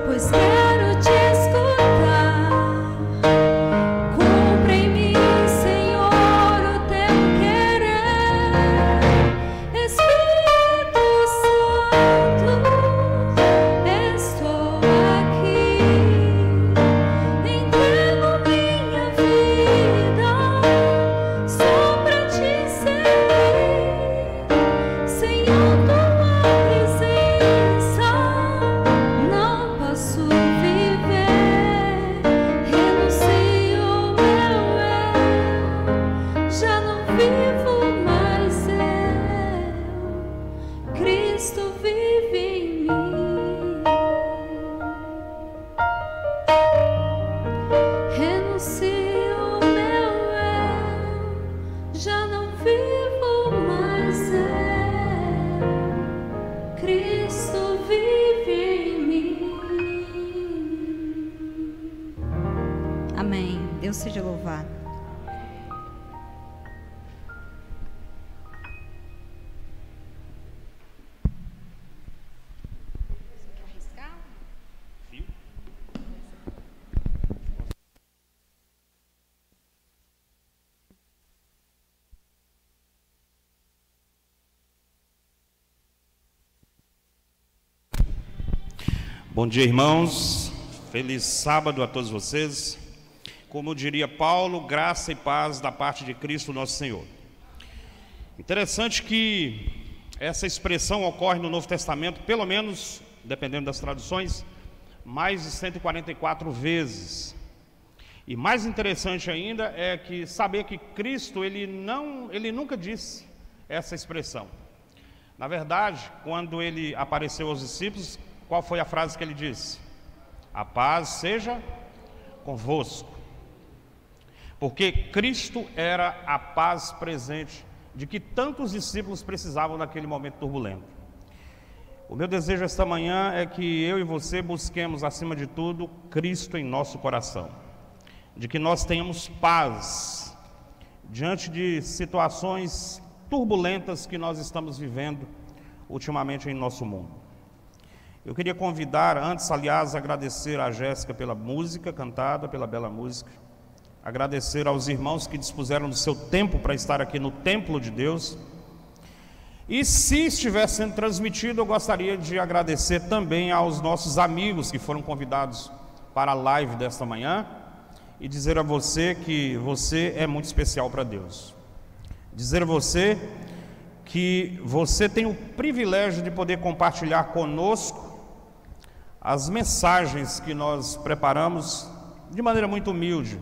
pois quero te escutar. Cumpre em mim, Senhor, o teu querer. Espírito Santo, estou aqui. Entrego minha vida só pra te servir. Sem a tua presença não posso viver. Renuncio meu eu, já não vivo mais eu. Cristo vive em mim. Renuncio meu eu, já não vivo mais eu. Cristo vive em mim. Amém. Deus seja louvado. Bom dia, irmãos. Feliz sábado a todos vocês. Como diria Paulo, graça e paz da parte de Cristo nosso Senhor. Interessante que essa expressão ocorre no Novo Testamento, pelo menos, dependendo das traduções, mais de 144 vezes. E mais interessante ainda é que saber que Cristo, ele nunca disse essa expressão. Na verdade, quando ele apareceu aos discípulos, qual foi a frase que ele disse? A paz seja convosco. Porque Cristo era a paz presente de que tantos discípulos precisavam naquele momento turbulento. O meu desejo esta manhã é que eu e você busquemos, acima de tudo, Cristo em nosso coração. De que nós tenhamos paz diante de situações turbulentas que nós estamos vivendo ultimamente em nosso mundo. Eu queria convidar, antes, aliás, agradecer a Jéssica pela música cantada, pela bela música. Agradecer aos irmãos que dispuseram do seu tempo para estar aqui no templo de Deus. E se estiver sendo transmitido, eu gostaria de agradecer também aos nossos amigos que foram convidados para a live desta manhã. E dizer a você que você é muito especial para Deus. Dizer a você que você tem o privilégio de poder compartilhar conosco as mensagens que nós preparamos de maneira muito humilde,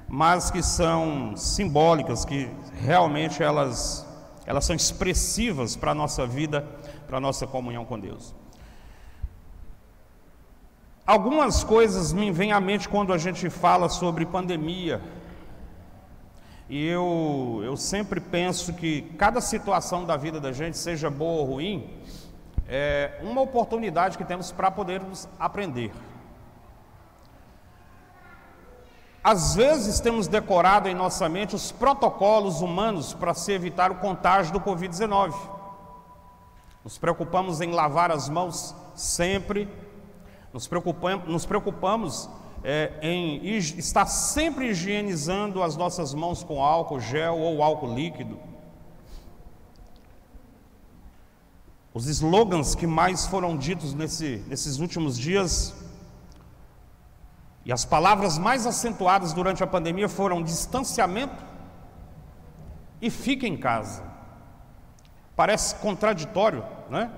mas que são simbólicas, que realmente elas são expressivas para a nossa vida, para a nossa comunhão com Deus. Algumas coisas me vêm à mente quando a gente fala sobre pandemia. E eu sempre penso que cada situação da vida da gente, seja boa ou ruim, é uma oportunidade que temos para podermos aprender. Às vezes temos decorado em nossa mente os protocolos humanos para se evitar o contágio do Covid-19. Nos preocupamos em lavar as mãos sempre, nos preocupamos em estar sempre higienizando as nossas mãos com álcool gel ou álcool líquido. Os slogans que mais foram ditos nesses últimos dias e as palavras mais acentuadas durante a pandemia foram distanciamento e fique em casa. Parece contraditório, né?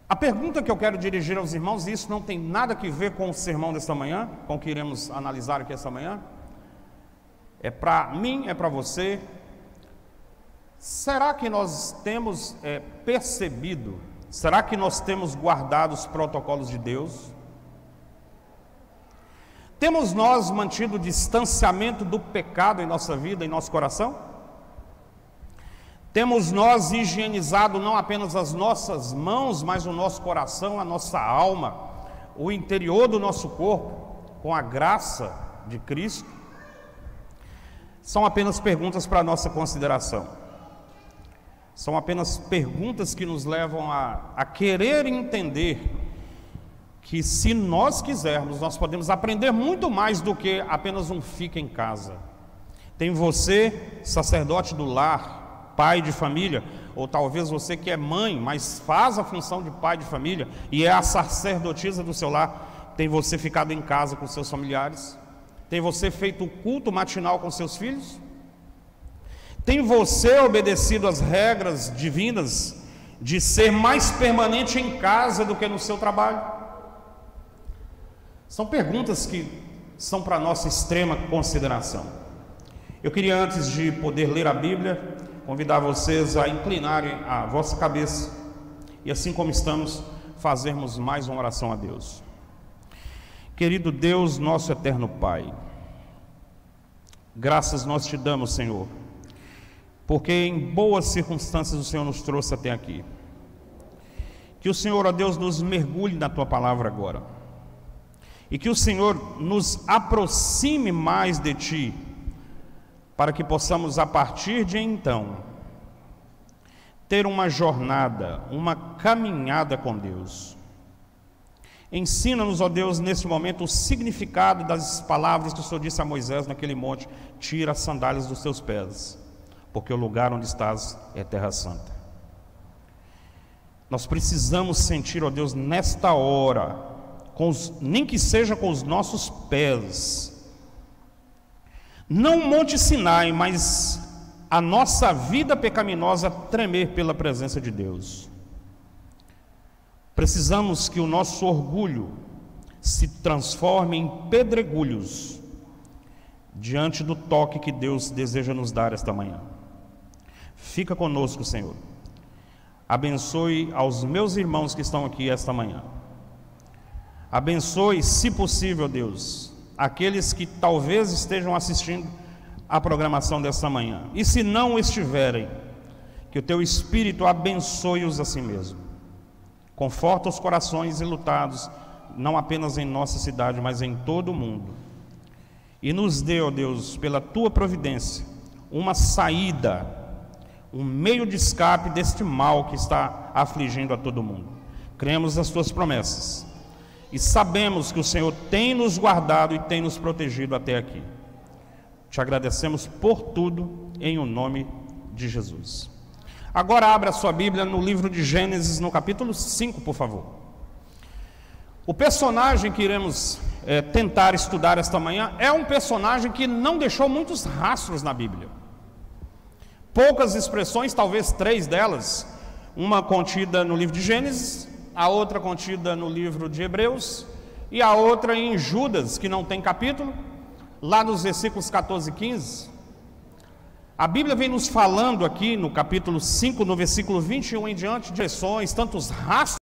A pergunta que eu quero dirigir aos irmãos, e isso não tem nada a ver com o sermão desta manhã, com o que iremos analisar aqui esta manhã, é para mim, é para você. Será que nós temos percebido, será que nós temos guardado os protocolos de Deus? Temos nós mantido o distanciamento do pecado em nossa vida, em nosso coração? Temos nós higienizado não apenas as nossas mãos, mas o nosso coração, a nossa alma, o interior do nosso corpo, com a graça de Cristo? São apenas perguntas para a nossa consideração. São apenas perguntas que nos levam a querer entender que, se nós quisermos, nós podemos aprender muito mais do que apenas um fica em casa. Tem você, sacerdote do lar, pai de família, ou talvez você que é mãe, mas faz a função de pai de família e é a sacerdotisa do seu lar. Tem você ficado em casa com seus familiares? Tem você feito o culto matinal com seus filhos? Tem você obedecido às regras divinas de ser mais permanente em casa do que no seu trabalho? São perguntas que são para nossa extrema consideração. Eu queria, antes de poder ler a Bíblia, convidar vocês a inclinarem a vossa cabeça e, assim como estamos, fazermos mais uma oração a Deus. Querido Deus, nosso eterno Pai, graças nós te damos, Senhor, porque em boas circunstâncias o Senhor nos trouxe até aqui. Que o Senhor, ó Deus, nos mergulhe na tua palavra agora, e que o Senhor nos aproxime mais de ti, para que possamos, a partir de então, ter uma jornada, uma caminhada com Deus. Ensina-nos, ó Deus, nesse momento, o significado das palavras que o Senhor disse a Moisés naquele monte: tira as sandálias dos teus pés, porque o lugar onde estás é terra santa. Nós precisamos sentir, ó Deus, nesta hora, nem que seja com os nossos pés, não o Monte Sinai, mas a nossa vida pecaminosa tremer pela presença de Deus. Precisamos que o nosso orgulho se transforme em pedregulhos diante do toque que Deus deseja nos dar esta manhã. Fica conosco, Senhor. Abençoe aos meus irmãos que estão aqui esta manhã. Abençoe, se possível, Deus, aqueles que talvez estejam assistindo a programação desta manhã. E se não estiverem, que o teu Espírito abençoe-os a si mesmo. Conforta os corações enlutados, não apenas em nossa cidade, mas em todo o mundo. E nos dê, ó Deus, pela tua providência, uma saída, um meio de escape deste mal que está afligindo a todo mundo. Cremos nas tuas promessas e sabemos que o Senhor tem nos guardado e tem nos protegido até aqui. Te agradecemos por tudo, em o nome de Jesus. Agora abra a sua Bíblia no livro de Gênesis, no capítulo 5, por favor. O personagem que iremos tentar estudar esta manhã é um personagem que não deixou muitos rastros na Bíblia. Poucas expressões, talvez 3 delas, uma contida no livro de Gênesis, a outra contida no livro de Hebreus e a outra em Judas, que não tem capítulo, lá nos versículos 14 e 15. A Bíblia vem nos falando aqui no capítulo 5, no versículo 21 em diante, de expressões, tantos rastros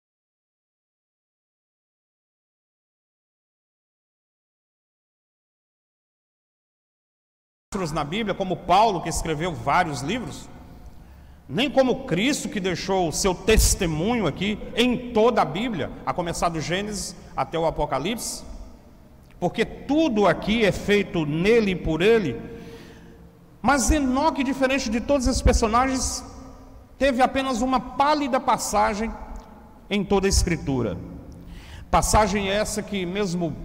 na Bíblia, como Paulo, que escreveu vários livros, nem como Cristo, que deixou o seu testemunho aqui em toda a Bíblia, a começar do Gênesis até o Apocalipse, porque tudo aqui é feito nele e por ele. Mas Enoque, diferente de todos esses personagens, teve apenas uma pálida passagem em toda a Escritura. Passagem essa que, mesmo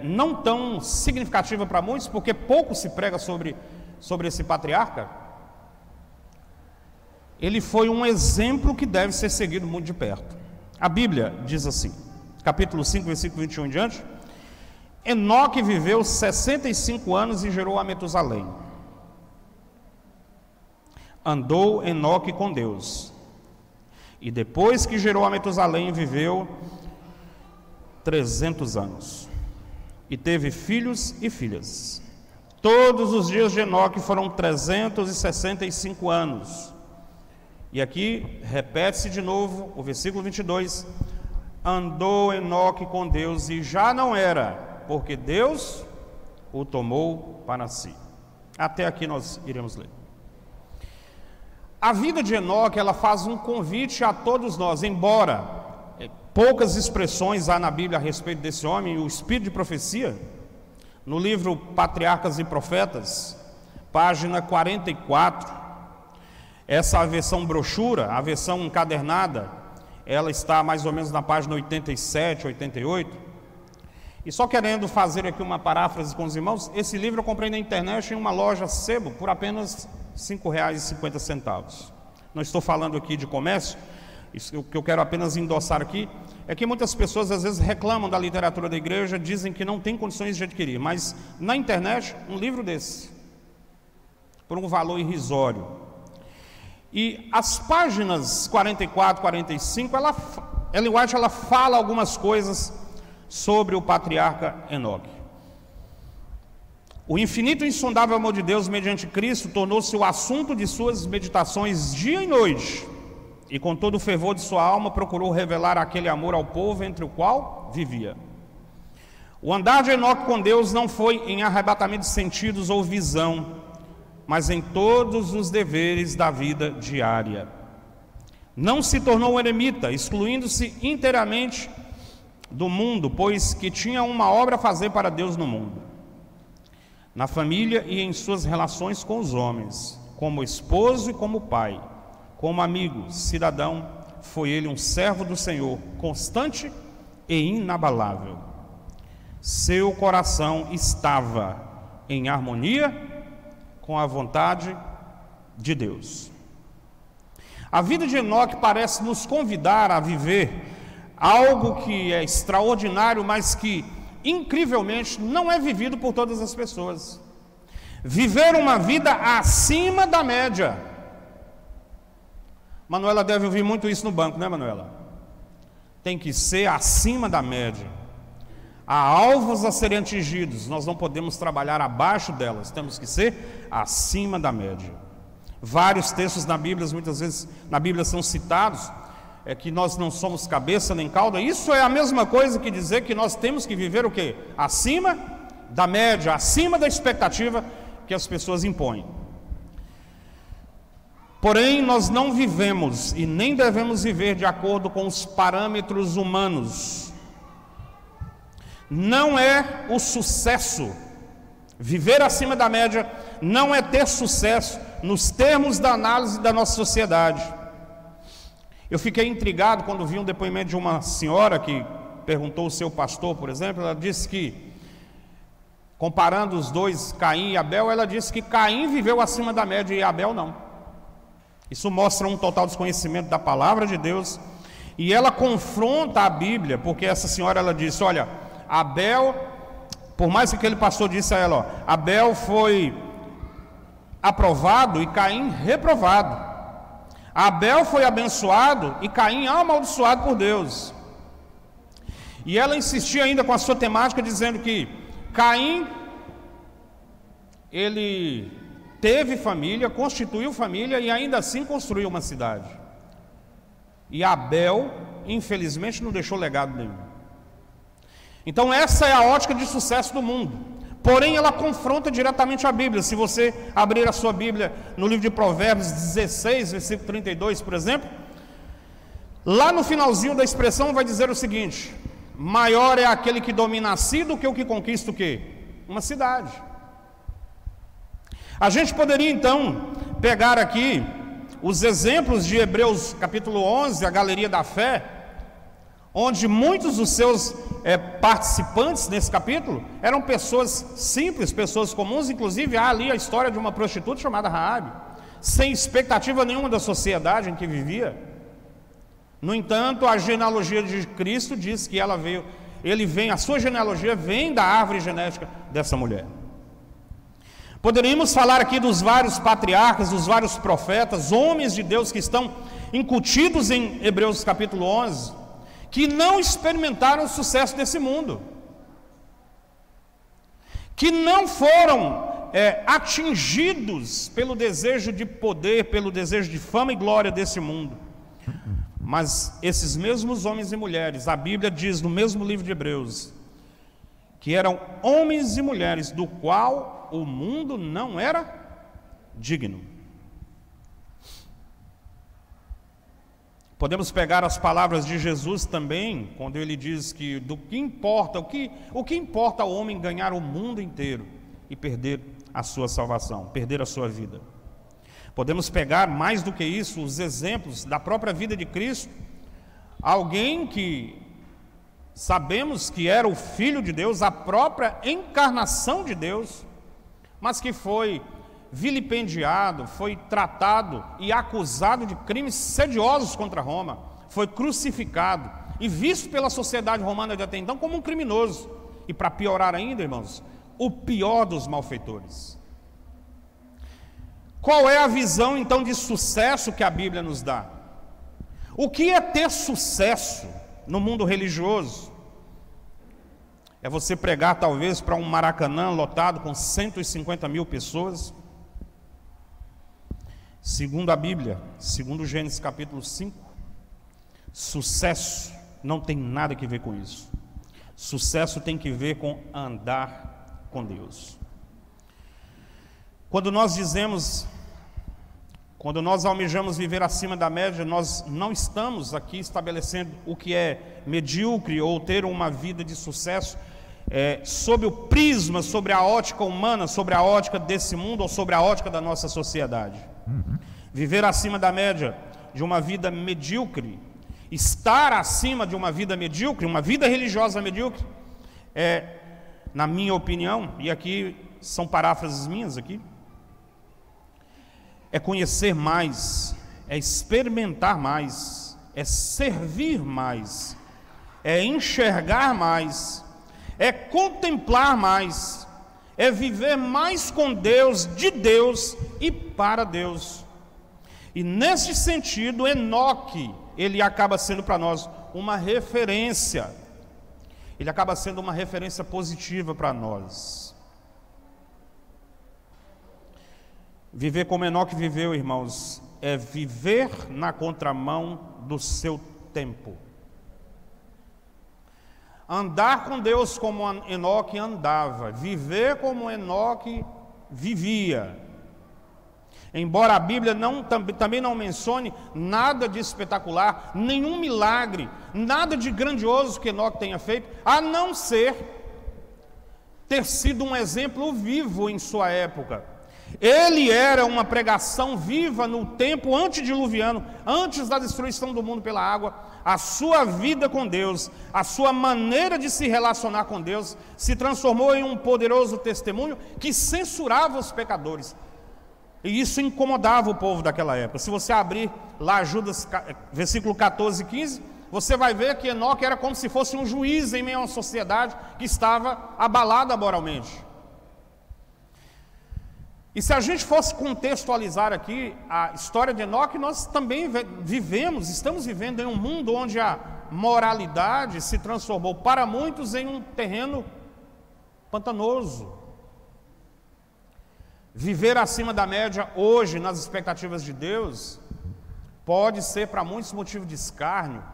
não tão significativa para muitos, porque pouco se prega sobre esse patriarca, ele foi um exemplo que deve ser seguido muito de perto. A Bíblia diz assim, capítulo 5, versículo 21 em diante: Enoque viveu 65 anos e gerou a Metusalém. Andou Enoque com Deus, e depois que gerou a Metusalém, viveu 300 anos, e teve filhos e filhas. Todos os dias de Enoque foram 365 anos. E aqui repete-se de novo o versículo 22: andou Enoque com Deus e já não era, porque Deus o tomou para si. Até aqui nós iremos ler. A vida de Enoque, ela faz um convite a todos nós, embora poucas expressões há na Bíblia a respeito desse homem, o espírito de profecia, no livro Patriarcas e Profetas, página 44, essa versão brochura, a versão encadernada, ela está mais ou menos na página 87, 88. E só querendo fazer aqui uma paráfrase com os irmãos, esse livro eu comprei na internet em uma loja sebo por apenas R$ 5,50. Não estou falando aqui de comércio, o que eu quero apenas endossar aqui é que muitas pessoas às vezes reclamam da literatura da igreja, dizem que não tem condições de adquirir, mas na internet, um livro desse, por um valor irrisório. E as páginas 44, 45, Ellen White ela fala algumas coisas sobre o patriarca Enoque. O infinito e insondável amor de Deus mediante Cristo tornou-se o assunto de suas meditações dia e noite, e com todo o fervor de sua alma procurou revelar aquele amor ao povo entre o qual vivia. O andar de Enoque com Deus não foi em arrebatamento de sentidos ou visão, mas em todos os deveres da vida diária. Não se tornou um eremita, excluindo-se inteiramente do mundo, pois que tinha uma obra a fazer para Deus no mundo, na família e em suas relações com os homens, como esposo e como pai, como amigo, cidadão, foi ele um servo do Senhor, constante e inabalável. Seu coração estava em harmonia com a vontade de Deus. A vida de Enoque parece nos convidar a viver algo que é extraordinário, mas que incrivelmente não é vivido por todas as pessoas. Viver uma vida acima da média. Manuela deve ouvir muito isso no banco, né, Manuela? Tem que ser acima da média. Há alvos a serem atingidos, nós não podemos trabalhar abaixo delas, temos que ser acima da média. Vários textos na Bíblia, muitas vezes na Bíblia são citados, que nós não somos cabeça nem cauda. Isso é a mesma coisa que dizer que nós temos que viver o quê? Acima da média, acima da expectativa que as pessoas impõem. Porém, nós não vivemos e nem devemos viver de acordo com os parâmetros humanos. Não é o sucesso. Viver acima da média não é ter sucesso nos termos da análise da nossa sociedade. Eu fiquei intrigado quando vi um depoimento de uma senhora que perguntou ao seu pastor, por exemplo. Ela disse que, comparando os dois, Caim e Abel, ela disse que Caim viveu acima da média e Abel não. Isso mostra um total desconhecimento da palavra de Deus. E ela confronta a Bíblia, porque essa senhora ela disse: olha, Abel, por mais que aquele pastor disse a ela, ó, Abel foi aprovado e Caim reprovado. Abel foi abençoado e Caim amaldiçoado por Deus. E ela insistia ainda com a sua temática, dizendo que Caim, ele teve família, constituiu família e ainda assim construiu uma cidade. E Abel, infelizmente, não deixou legado nenhum. Então essa é a ótica de sucesso do mundo. Porém, ela confronta diretamente a Bíblia. Se você abrir a sua Bíblia no livro de Provérbios 16, versículo 32, por exemplo, lá no finalzinho da expressão vai dizer o seguinte: maior é aquele que domina a si do que o que conquista o quê? Uma cidade. A gente poderia então pegar aqui os exemplos de Hebreus capítulo 11, a galeria da fé, onde muitos dos seus participantes nesse capítulo eram pessoas simples, pessoas comuns. Inclusive há ali a história de uma prostituta chamada Raabe, sem expectativa nenhuma da sociedade em que vivia. No entanto, a genealogia de Cristo diz que a sua genealogia vem da árvore genética dessa mulher. Poderíamos falar aqui dos vários patriarcas, dos vários profetas, homens de Deus que estão incutidos em Hebreus capítulo 11, que não experimentaram o sucesso desse mundo, que não foram atingidos pelo desejo de poder, pelo desejo de fama e glória desse mundo. Mas esses mesmos homens e mulheres, a Bíblia diz no mesmo livro de Hebreus, que eram homens e mulheres do qual o mundo não era digno. Podemos pegar as palavras de Jesus também, quando ele diz que o que importa ao homem ganhar o mundo inteiro e perder a sua salvação, perder a sua vida. Podemos pegar mais do que isso, os exemplos da própria vida de Cristo, alguém que sabemos que era o Filho de Deus, a própria encarnação de Deus, mas que foi vilipendiado, foi tratado e acusado de crimes sediosos contra Roma, foi crucificado e visto pela sociedade romana de até então como um criminoso, e para piorar ainda, irmãos, o pior dos malfeitores. Qual é a visão então de sucesso que a Bíblia nos dá? O que é ter sucesso no mundo religioso? É você pregar talvez para um Maracanã lotado com 150 mil pessoas? Segundo a Bíblia, segundo Gênesis capítulo 5, sucesso não tem nada a ver com isso. Sucesso tem que ver com andar com Deus. Quando nós almejamos viver acima da média, nós não estamos aqui estabelecendo o que é medíocre ou ter uma vida de sucesso sob o prisma, sobre a ótica humana, sobre a ótica desse mundo ou sobre a ótica da nossa sociedade. Viver acima da média de uma vida medíocre, estar acima de uma vida medíocre, uma vida religiosa medíocre, na minha opinião, e aqui são paráfrases minhas aqui, é conhecer mais, é experimentar mais, é servir mais, é enxergar mais, é contemplar mais, é viver mais com Deus, de Deus e para Deus. E nesse sentido, Enoque, ele acaba sendo para nós uma referência, ele acaba sendo uma referência positiva para nós. Viver como Enoque viveu, irmãos, é viver na contramão do seu tempo. Andar com Deus como Enoque andava, viver como Enoque vivia. Embora a Bíblia também não mencione nada de espetacular, nenhum milagre, nada de grandioso que Enoque tenha feito, a não ser ter sido um exemplo vivo em sua época. Ele era uma pregação viva no tempo antediluviano, antes da destruição do mundo pela água. A sua vida com Deus, a sua maneira de se relacionar com Deus, se transformou em um poderoso testemunho que censurava os pecadores. E isso incomodava o povo daquela época. Se você abrir lá Judas, versículo 14 e 15, você vai ver que Enoque era como se fosse um juiz em meio a uma sociedade que estava abalada moralmente. E se a gente fosse contextualizar aqui a história de Enoque, nós também estamos vivendo em um mundo onde a moralidade se transformou para muitos em um terreno pantanoso. Viver acima da média hoje, nas expectativas de Deus, pode ser para muitos motivo de escárnio,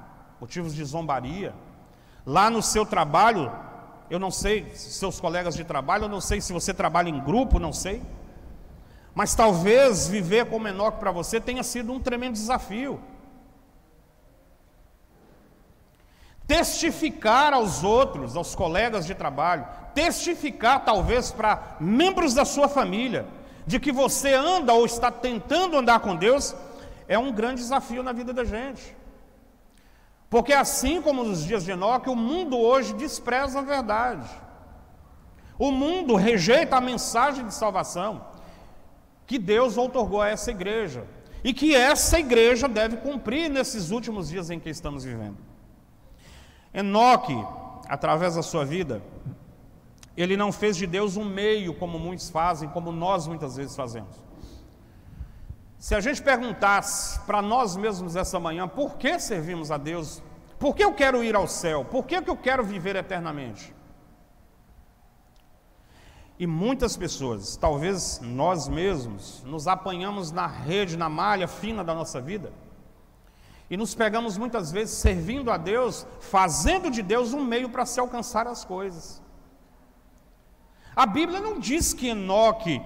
motivos de zombaria. Lá no seu trabalho, eu não sei, seus colegas de trabalho, eu não sei se você trabalha em grupo, não sei. Mas talvez viver como Enoque para você tenha sido um tremendo desafio. Testificar aos outros, aos colegas de trabalho, testificar talvez para membros da sua família, de que você anda ou está tentando andar com Deus, é um grande desafio na vida da gente. Porque assim como nos dias de Enoque, o mundo hoje despreza a verdade. O mundo rejeita a mensagem de salvação que Deus outorgou a essa igreja, e que essa igreja deve cumprir nesses últimos dias em que estamos vivendo. Enoque, através da sua vida, ele não fez de Deus um meio, como muitos fazem, como nós muitas vezes fazemos. Se a gente perguntasse para nós mesmos essa manhã, por que servimos a Deus? Por que eu quero ir ao céu? Por que eu quero viver eternamente? E muitas pessoas, talvez nós mesmos, nos apanhamos na rede, na malha fina da nossa vida, e nos pegamos muitas vezes servindo a Deus, fazendo de Deus um meio para se alcançar as coisas. A Bíblia não diz que Enoque,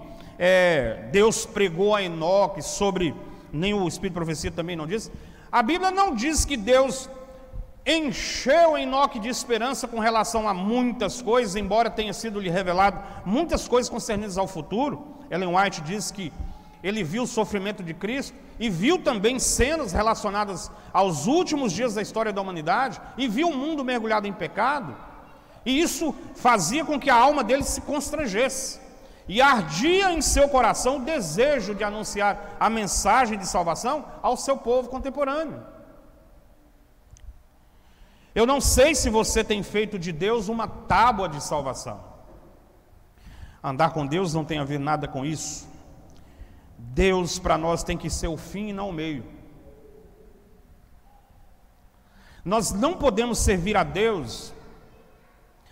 Deus pregou a Enoque sobre, nem o Espírito de Profecia também não diz. A Bíblia não diz que Deus encheu Enoque de esperança com relação a muitas coisas, embora tenha sido lhe revelado muitas coisas concernentes ao futuro. Ellen White diz que ele viu o sofrimento de Cristo e viu também cenas relacionadas aos últimos dias da história da humanidade e viu o mundo mergulhado em pecado, e isso fazia com que a alma dele se constrangesse e ardia em seu coração o desejo de anunciar a mensagem de salvação ao seu povo contemporâneo. Eu não sei se você tem feito de Deus uma tábua de salvação. Andar com Deus não tem a ver nada com isso. Deus para nós tem que ser o fim e não o meio. Nós não podemos servir a Deus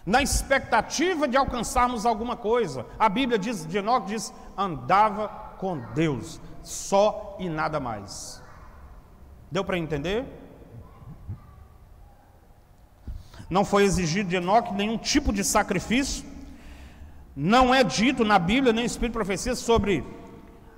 na expectativa de alcançarmos alguma coisa. A Bíblia diz, de Enoque diz, andava com Deus, só e nada mais. Deu para entender? Não foi exigido de Enoque nenhum tipo de sacrifício. Não é dito na Bíblia, nem no Espírito de Profecia, sobre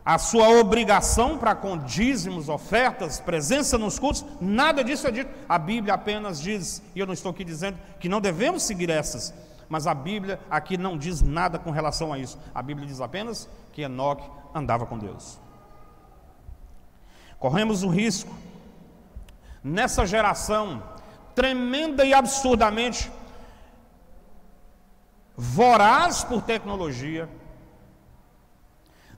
a sua obrigação para com dízimos, ofertas, presença nos cultos. Nada disso é dito. A Bíblia apenas diz, e eu não estou aqui dizendo que não devemos seguir essas, mas a Bíblia aqui não diz nada com relação a isso. A Bíblia diz apenas que Enoque andava com Deus. Corremos o risco, nessa geração tremenda e absurdamente voraz por tecnologia,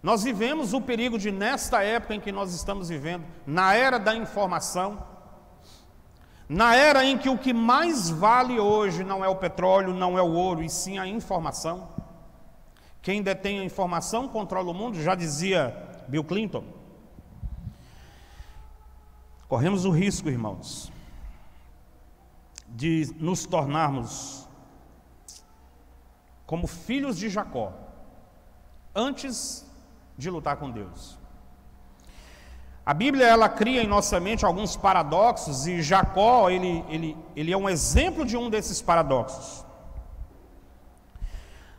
nós vivemos o perigo de, nesta época em que nós estamos vivendo, na era da informação, na era em que o que mais vale hoje não é o petróleo, não é o ouro, e sim a informação. Quem detém a informação controla o mundo, já dizia Bill Clinton. Corremos o risco, irmãos, de nos tornarmos como filhos de Jacó, antes de lutar com Deus. A Bíblia, ela cria em nossa mente alguns paradoxos, e Jacó, ele é um exemplo de um desses paradoxos.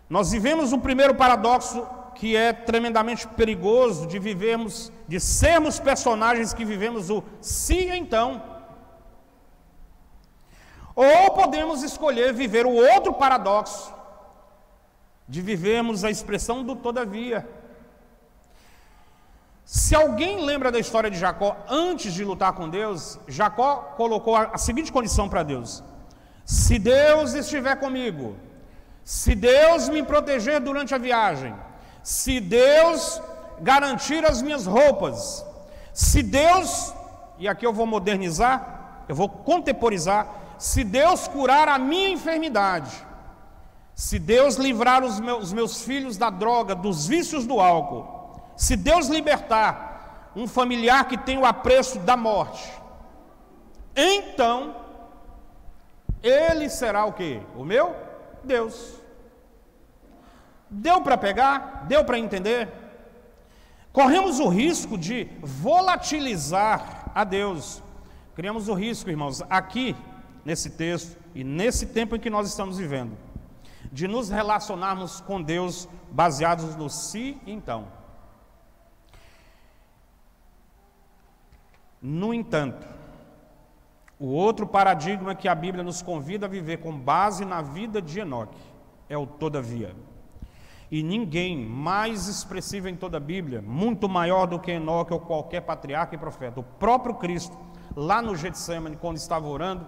Nós vivemos o primeiro paradoxo, que é tremendamente perigoso, de vivermos, de sermos personagens que vivemos o se então. Ou podemos escolher viver o outro paradoxo, de vivermos a expressão do todavia. Se alguém lembra da história de Jacó antes de lutar com Deus, Jacó colocou a seguinte condição para Deus: se Deus estiver comigo, se Deus me proteger durante a viagem, se Deus garantir as minhas roupas, se Deus, e aqui eu vou modernizar, eu vou contemporizar, se Deus curar a minha enfermidade, se Deus livrar os meus filhos da droga, dos vícios do álcool, se Deus libertar um familiar que tem o apreço da morte, então Ele será o quê? O meu Deus. Deu para pegar? Deu para entender? Corremos o risco de volatilizar a Deus. Criamos o risco, irmãos, aqui nesse texto e nesse tempo em que nós estamos vivendo, de nos relacionarmos com Deus baseados no se e então. No entanto, o outro paradigma que a Bíblia nos convida a viver com base na vida de Enoque é o todavia. E ninguém mais expressivo em toda a Bíblia, muito maior do que Enoque ou qualquer patriarca e profeta, o próprio Cristo, lá no Getsemane, quando estava orando,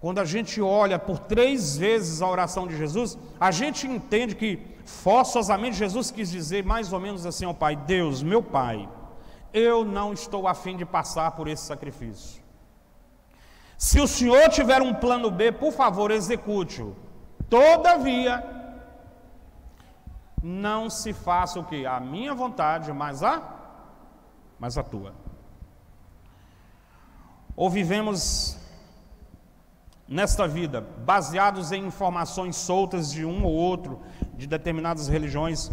quando a gente olha por 3 vezes a oração de Jesus, a gente entende que forçosamente Jesus quis dizer mais ou menos assim ao Pai: Deus, meu Pai, eu não estou a fim de passar por esse sacrifício. Se o Senhor tiver um plano B, por favor, execute-o. Todavia, não se faça o que? A minha vontade, mas a tua. Ou vivemos nesta vida baseados em informações soltas de um ou outro, de determinadas religiões.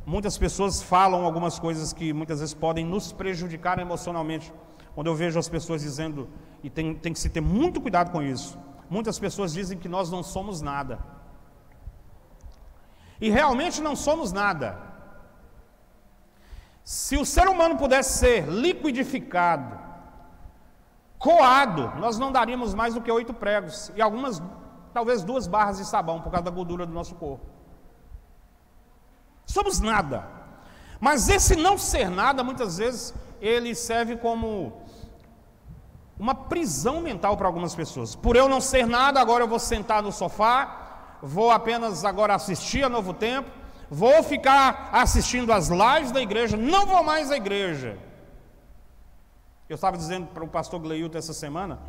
Muitas pessoas falam algumas coisas que muitas vezes podem nos prejudicar emocionalmente. Quando eu vejo as pessoas dizendo, e tem que se ter muito cuidado com isso, muitas pessoas dizem que nós não somos nada. E realmente não somos nada. Se o ser humano pudesse ser liquidificado, coado, nós não daríamos mais do que 8 pregos e algumas, talvez 2 barras de sabão, por causa da gordura do nosso corpo. Somos nada. Mas esse não ser nada, muitas vezes, ele serve como uma prisão mental para algumas pessoas. Por eu não ser nada, agora eu vou sentar no sofá, vou apenas agora assistir a Novo Tempo, vou ficar assistindo as lives da igreja, não vou mais à igreja. Eu estava dizendo para o pastor Gleilton essa semana,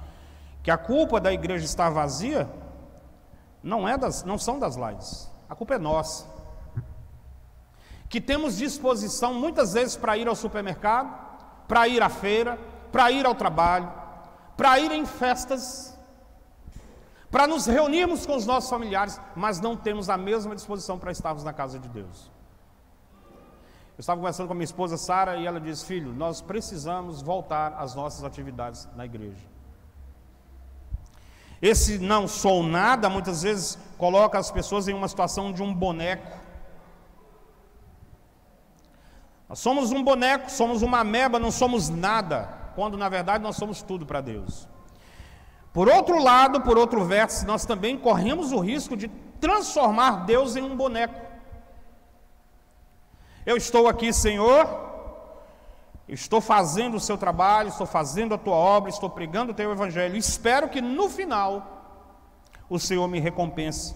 que a culpa da igreja estar vazia, não são das lives, a culpa é nossa. Que temos disposição muitas vezes para ir ao supermercado, para ir à feira, para ir ao trabalho, para ir em festas, para nos reunirmos com os nossos familiares, mas não temos a mesma disposição para estarmos na casa de Deus. Eu estava conversando com a minha esposa Sara e ela disse: filho, nós precisamos voltar às nossas atividades na igreja. Esse não sou nada, muitas vezes coloca as pessoas em uma situação de um boneco. Nós somos um boneco, somos uma ameba, não somos nada, quando na verdade nós somos tudo para Deus. Por outro lado, por outro verso, nós também corremos o risco de transformar Deus em um boneco. Eu estou aqui, Senhor, estou fazendo o seu trabalho, estou fazendo a tua obra, estou pregando o teu evangelho, espero que no final o Senhor me recompense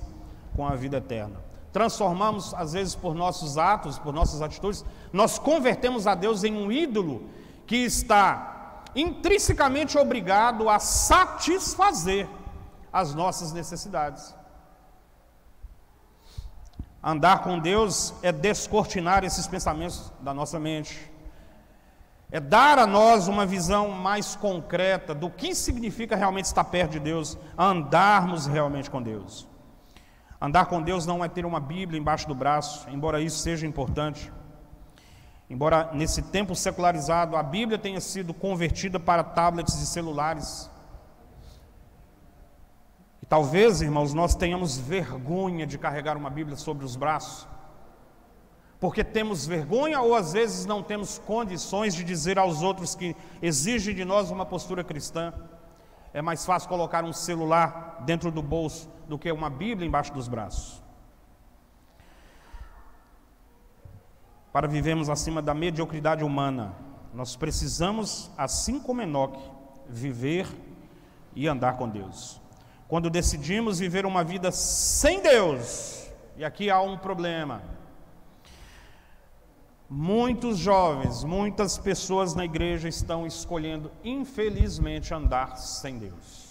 com a vida eterna. Transformamos, às vezes, por nossos atos, por nossas atitudes, nós convertemos a Deus em um ídolo que está intrinsecamente obrigado a satisfazer as nossas necessidades. Andar com Deus é descortinar esses pensamentos da nossa mente, é dar a nós uma visão mais concreta do que significa realmente estar perto de Deus, andarmos realmente com Deus. Andar com Deus não é ter uma Bíblia embaixo do braço, embora isso seja importante. Embora nesse tempo secularizado a Bíblia tenha sido convertida para tablets e celulares. E talvez, irmãos, nós tenhamos vergonha de carregar uma Bíblia sobre os braços, porque temos vergonha ou às vezes não temos condições de dizer aos outros que exigem de nós uma postura cristã. É mais fácil colocar um celular dentro do bolso do que uma Bíblia embaixo dos braços. Para vivermos acima da mediocridade humana, nós precisamos, assim como Enoque, viver e andar com Deus. Quando decidimos viver uma vida sem Deus, e aqui há um problema, muitos jovens, muitas pessoas na igreja estão escolhendo, infelizmente, andar sem Deus.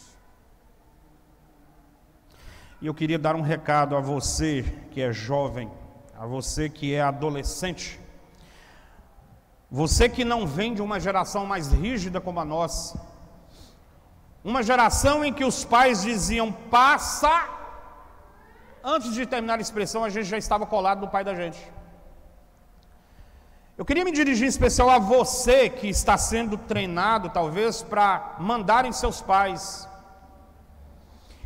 E eu queria dar um recado a você que é jovem, a você que é adolescente, você que não vem de uma geração mais rígida como a nossa, uma geração em que os pais diziam passa, antes de terminar a expressão a gente já estava colado no pai da gente. Eu queria me dirigir em especial a você que está sendo treinado talvez para mandar em seus pais,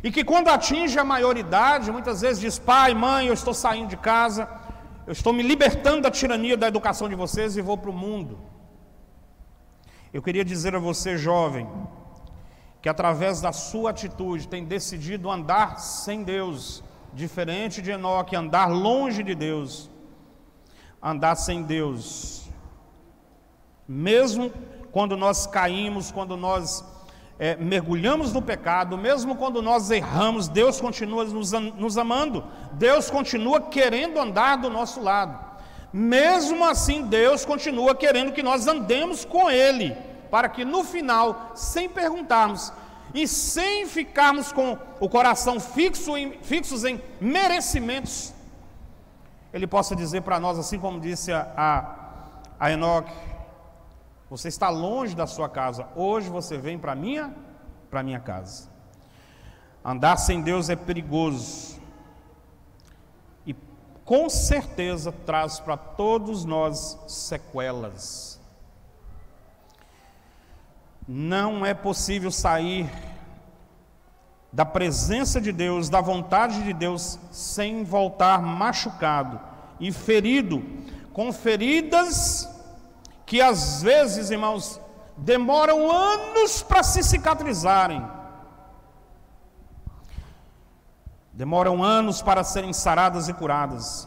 e que quando atinge a maioridade, muitas vezes diz: pai, mãe, eu estou saindo de casa, eu estou me libertando da tirania da educação de vocês e vou para o mundo. Eu queria dizer a você, jovem, que através da sua atitude tem decidido andar sem Deus, diferente de Enoque, andar longe de Deus, andar sem Deus. Mesmo quando nós caímos, quando nós mergulhamos no pecado, mesmo quando nós erramos, Deus continua nos amando, Deus continua querendo andar do nosso lado. Mesmo assim, Deus continua querendo que nós andemos com Ele, para que no final, sem perguntarmos e sem ficarmos com o coração fixos em merecimentos, Ele possa dizer para nós, assim como disse a Enoque: você está longe da sua casa, hoje você vem para minha casa. Andar sem Deus é perigoso e com certeza traz para todos nós sequelas. Não é possível sair da presença de Deus, da vontade de Deus, sem voltar machucado e ferido, com feridas que às vezes, irmãos, demoram anos para se cicatrizarem, demoram anos para serem saradas e curadas.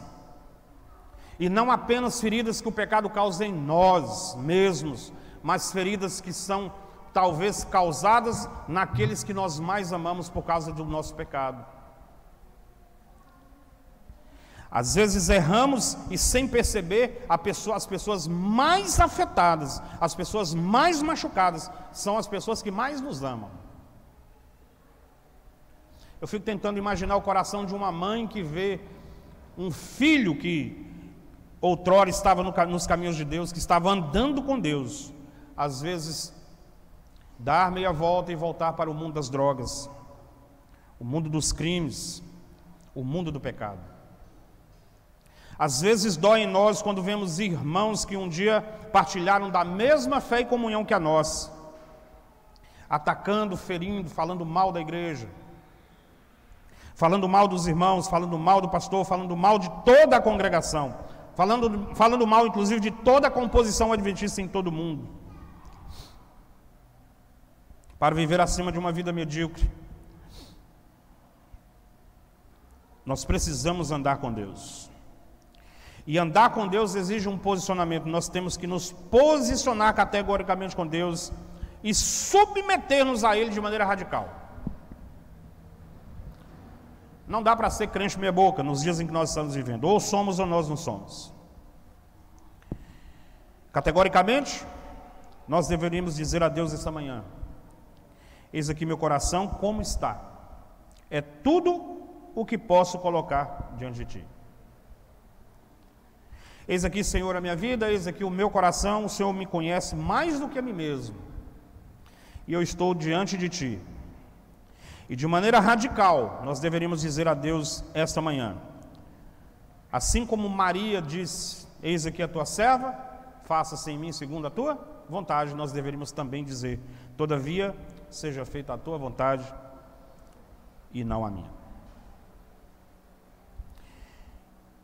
E não apenas feridas que o pecado causa em nós mesmos, mas feridas que são talvez causadas naqueles que nós mais amamos por causa do nosso pecado. Às vezes erramos e sem perceber, as pessoas mais afetadas, as pessoas mais machucadas, são as pessoas que mais nos amam. Eu fico tentando imaginar o coração de uma mãe que vê um filho que outrora estava nos caminhos de Deus, que estava andando com Deus, às vezes dar meia volta e voltar para o mundo das drogas, o mundo dos crimes, o mundo do pecado. Às vezes dói em nós quando vemos irmãos que um dia partilharam da mesma fé e comunhão que a nossa, atacando, ferindo, falando mal da igreja, falando mal dos irmãos, falando mal do pastor, falando mal de toda a congregação, falando mal inclusive de toda a composição adventista em todo o mundo, para viver acima de uma vida medíocre. Nós precisamos andar com Deus. E andar com Deus exige um posicionamento. Nós temos que nos posicionar categoricamente com Deus e submeter-nos a Ele de maneira radical. Não dá para ser crente meia boca nos dias em que nós estamos vivendo. Ou somos ou nós não somos. Categoricamente, nós deveríamos dizer a Deus esta manhã: eis aqui meu coração como está. É tudo o que posso colocar diante de Ti. Eis aqui, Senhor, a minha vida, eis aqui o meu coração, o Senhor me conhece mais do que a mim mesmo. E eu estou diante de Ti. E de maneira radical, nós deveríamos dizer a Deus esta manhã, assim como Maria disse: eis aqui a Tua serva, faça-se em mim segundo a Tua vontade, nós deveríamos também dizer: todavia, seja feita a Tua vontade e não a minha.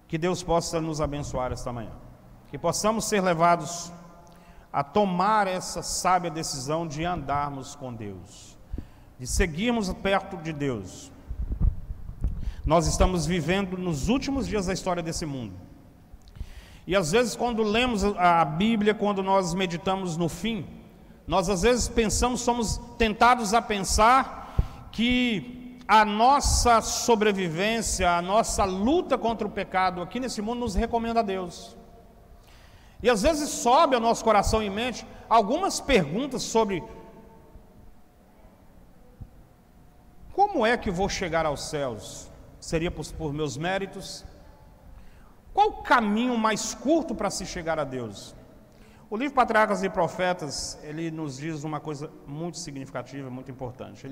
Que Deus possa nos abençoar esta manhã, que possamos ser levados a tomar essa sábia decisão de andarmos com Deus, de seguirmos perto de Deus. Nós estamos vivendo nos últimos dias da história desse mundo, e às vezes quando lemos a Bíblia, quando nós meditamos no fim, nós às vezes pensamos, somos tentados a pensar que a nossa sobrevivência, a nossa luta contra o pecado aqui nesse mundo nos recomenda a Deus. E às vezes sobe ao nosso coração e mente algumas perguntas sobre: como é que vou chegar aos céus? Seria por meus méritos? Qual o caminho mais curto para se chegar a Deus? O livro Patriarcas e Profetas, ele nos diz uma coisa muito significativa, muito importante.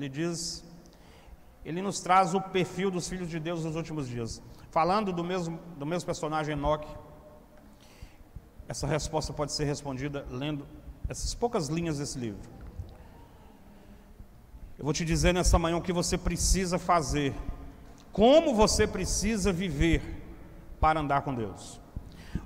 Ele nos traz o perfil dos filhos de Deus nos últimos dias. Falando do mesmo personagem Enoque, essa resposta pode ser respondida lendo essas poucas linhas desse livro. Eu vou te dizer nessa manhã o que você precisa fazer, como você precisa viver para andar com Deus.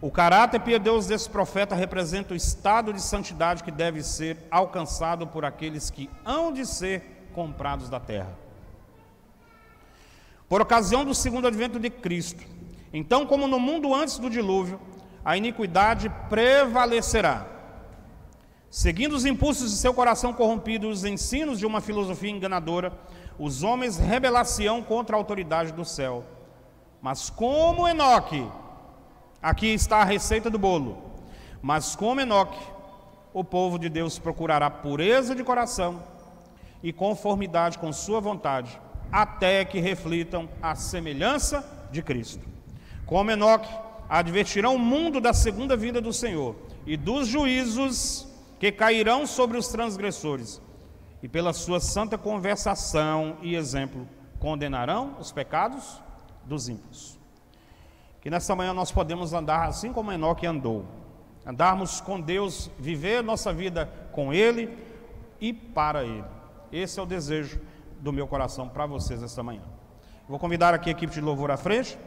O caráter piedoso desse profeta representa o estado de santidade que deve ser alcançado por aqueles que hão de ser comprados da terra, por ocasião do segundo advento de Cristo. Então, como no mundo antes do dilúvio, a iniquidade prevalecerá, seguindo os impulsos de seu coração corrompido e os ensinos de uma filosofia enganadora, os homens rebelar-se-ão contra a autoridade do céu. Mas como Enoque, aqui está a receita do bolo, mas como Enoque, o povo de Deus procurará pureza de coração e conformidade com sua vontade, até que reflitam a semelhança de Cristo. Como Enoque, advertirão o mundo da segunda vinda do Senhor e dos juízos que cairão sobre os transgressores, e pela sua santa conversação e exemplo condenarão os pecados dos ímpios. Que nesta manhã nós podemos andar assim como Enoque andou, andarmos com Deus, viver nossa vida com Ele e para Ele. Esse é o desejo do meu coração para vocês esta manhã. Vou convidar aqui a equipe de louvor à frente.